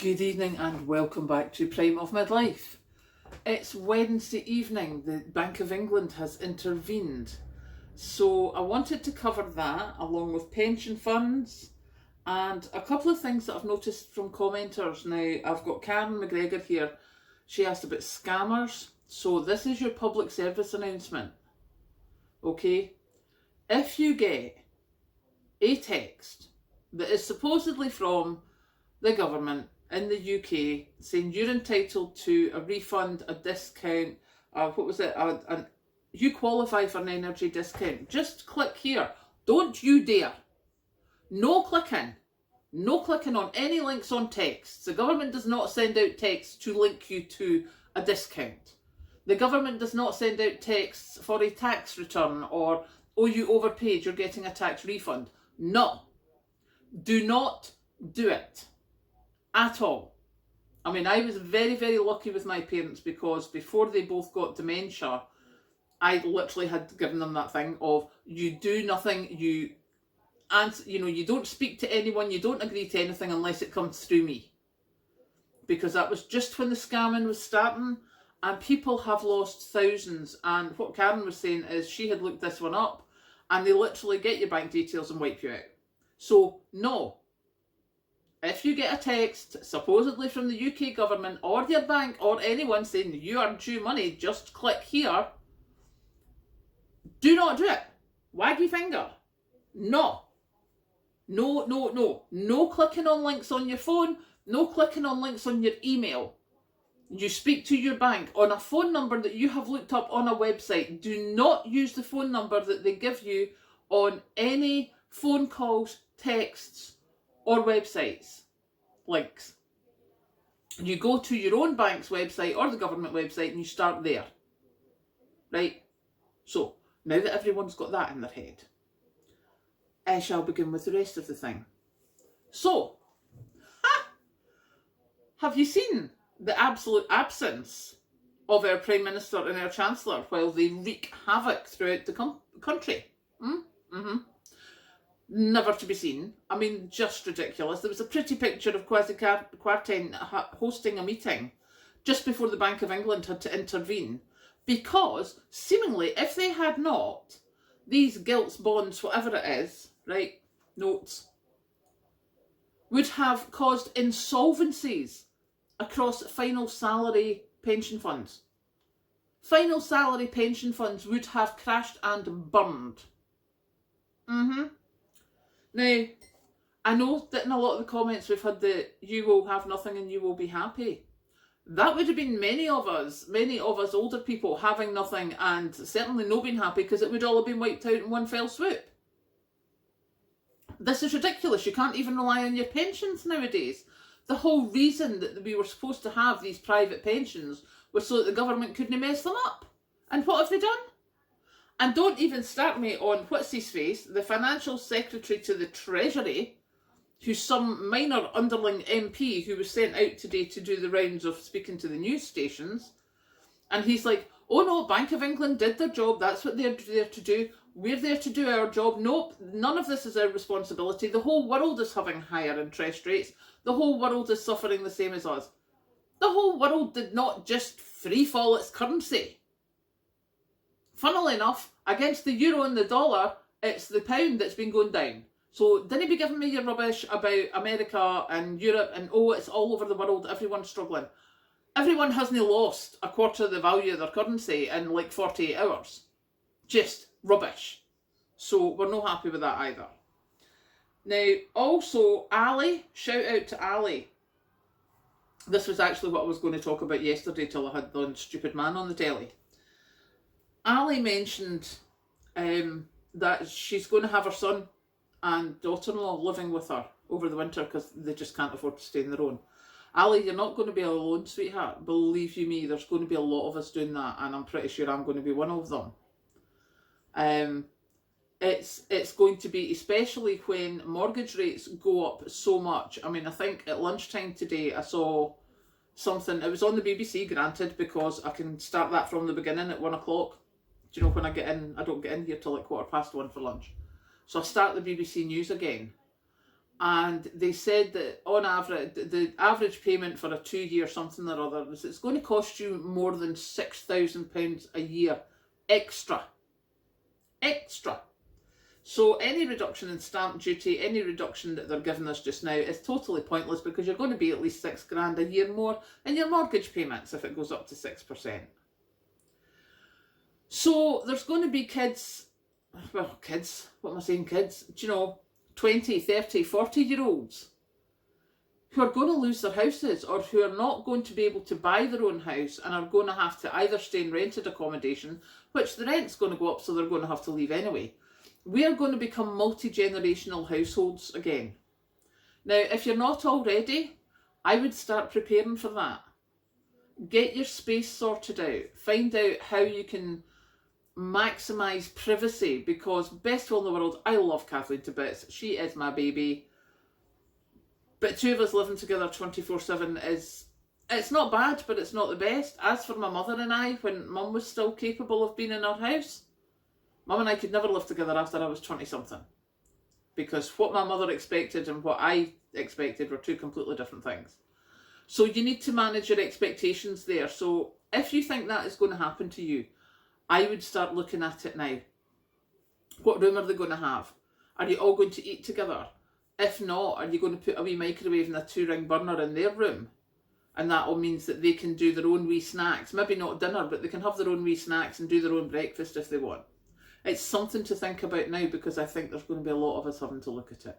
Good evening and welcome back to Prime of Midlife. It's Wednesday evening. The Bank of England has intervened. So I wanted to cover that along with pension funds and a couple of things that I've noticed from commenters. Now, I've got Karen McGregor here. She asked about scammers. So this is your public service announcement. Okay? If you get a text that is supposedly from the government in the UK saying you're entitled to a refund, a discount, you qualify for an energy discount, just click here. Don't you dare. No clicking. No clicking on any links on texts. The government does not send out texts to link you to a discount. The government does not send out texts for a tax return or, oh, you overpaid, you're getting a tax refund. No. Do not do it. At all. I mean, I was very, very lucky with my parents because before they both got dementia, I literally had given them that thing of you do nothing, you don't speak to anyone, you don't agree to anything unless it comes through me. Because that was just when the scamming was starting and people have lost thousands. And what Karen was saying is she had looked this one up and they literally get your bank details and wipe you out. So, no. If you get a text, supposedly from the UK government or your bank or anyone saying you are due money, just click here. Do not do it. Waggy finger. No. No, no, no. No clicking on links on your phone. No clicking on links on your email. You speak to your bank on a phone number that you have looked up on a website. Do not use the phone number that they give you on any phone calls, texts, or websites, links. You go to your own bank's website or the government website and you start there. Right? So, now that everyone's got that in their head, I shall begin with the rest of the thing. So, have you seen the absolute absence of our Prime Minister and our Chancellor while they wreak havoc throughout the country? Never to be seen. I mean, just ridiculous. There was a pretty picture of Kwasi Kwarteng hosting a meeting just before the Bank of England had to intervene because, seemingly, if they had not, these gilts, bonds, whatever it is, right, notes, would have caused insolvencies across final salary pension funds. Final salary pension funds would have crashed and burned. Now, I know that in a lot of the comments we've had that you will have nothing and you will be happy. That would have been many of us older people having nothing and certainly not being happy because it would all have been wiped out in one fell swoop. This is ridiculous. You can't even rely on your pensions nowadays. The whole reason that we were supposed to have these private pensions was so that the government couldn't mess them up. And what have they done? And don't even start me on, what's his face, the Financial Secretary to the Treasury, who's some minor underling MP who was sent out today to do the rounds of speaking to the news stations. And he's like, oh no, Bank of England did their job, that's what they're there to do. We're there to do our job. Nope, none of this is our responsibility. The whole world is having higher interest rates. The whole world is suffering the same as us. The whole world did not just free fall its currency. Funnily enough, against the euro and the dollar, it's the pound that's been going down. So don't be giving me your rubbish about America and Europe and oh, it's all over the world, everyone's struggling. Everyone hasn't lost a quarter of the value of their currency in like 48 hours. Just rubbish. So we're not happy with that either. Now, also, Ali, shout out to Ali. This was actually what I was going to talk about yesterday till I had the stupid man on the telly. Ali mentioned that she's going to have her son and daughter-in-law living with her over the winter because they just can't afford to stay on their own. Ali, you're not going to be alone, sweetheart. Believe you me, there's going to be a lot of us doing that, and I'm pretty sure I'm going to be one of them. It's going to be, especially when mortgage rates go up so much. I mean, I think at lunchtime today I saw something, it was on the BBC, granted, because I can start that from the beginning at 1 o'clock. Do you know, when I get in, I don't get in here till like 1:15 for lunch. So I start the BBC News again. and they said that on average, the average payment for a 2-year something or other is it's going to cost you more than £6,000 a year extra. Extra. So any reduction in stamp duty, any reduction that they're giving us just now is totally pointless, because you're going to be at least £6,000 a year more in your mortgage payments if it goes up to 6%. So there's going to be kids, what am I saying, kids? Do you know, 20, 30, 40-year-olds who are going to lose their houses, or who are not going to be able to buy their own house and are going to have to either stay in rented accommodation, which the rent's going to go up, so they're going to have to leave anyway. We are going to become multi-generational households again. Now, if you're not already, I would start preparing for that. Get your space sorted out. Find out how you can maximise privacy, because best will in the world, I love Kathleen to bits. She is my baby. But 2 of us living together 24/7 it's not bad, but it's not the best. As for my mother and I, when Mum was still capable of being in our house, Mum and I could never live together after I was 20-something. Because what my mother expected and what I expected were two completely different things. So you need to manage your expectations there. So if you think that is going to happen to you, I would start looking at it now. What room are they going to have? Are you all going to eat together? If not, are you going to put a wee microwave and a 2-ring burner in their room? And that all means that they can do their own wee snacks. Maybe not dinner, but they can have their own wee snacks and do their own breakfast if they want. It's something to think about now, because I think there's going to be a lot of us having to look at it.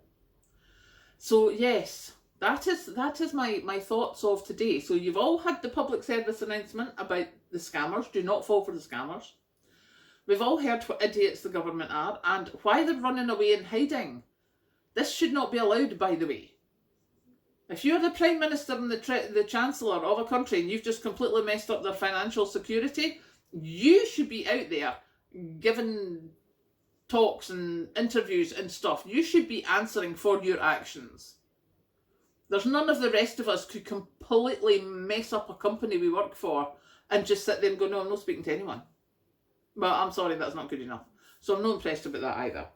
So yes, that is my thoughts of today. So you've all had the public service announcement about the scammers. Do not fall for the scammers. We've all heard what idiots the government are and why they're running away and hiding. This should not be allowed, by the way. If you're the Prime Minister and the Chancellor of a country and you've just completely messed up their financial security, you should be out there giving talks and interviews and stuff. You should be answering for your actions. There's none of the rest of us could completely mess up a company we work for and just sit there and go, no, I'm not speaking to anyone. Well, I'm sorry, that's not good enough. So I'm not impressed about that either.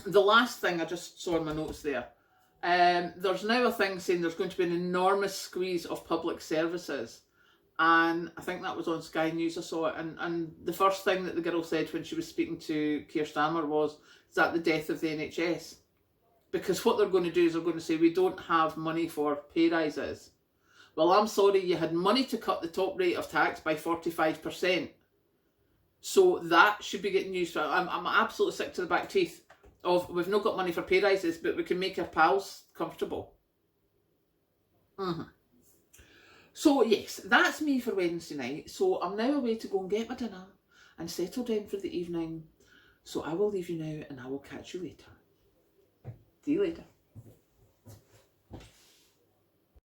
The last thing I just saw in my notes there, there's now a thing saying there's going to be an enormous squeeze of public services. And I think that was on Sky News I saw it. And the first thing that the girl said when she was speaking to Keir Starmer was, is that the death of the NHS? Because what they're going to do is they're going to say, we don't have money for pay rises. Well, I'm sorry, you had money to cut the top rate of tax by 45%. So that should be getting used. I'm absolutely sick to the back teeth of, we've not got money for pay rises, but we can make our pals comfortable. So yes, that's me for Wednesday night. So I'm now away to go and get my dinner and settle down for the evening. So I will leave you now and I will catch you later. See you later.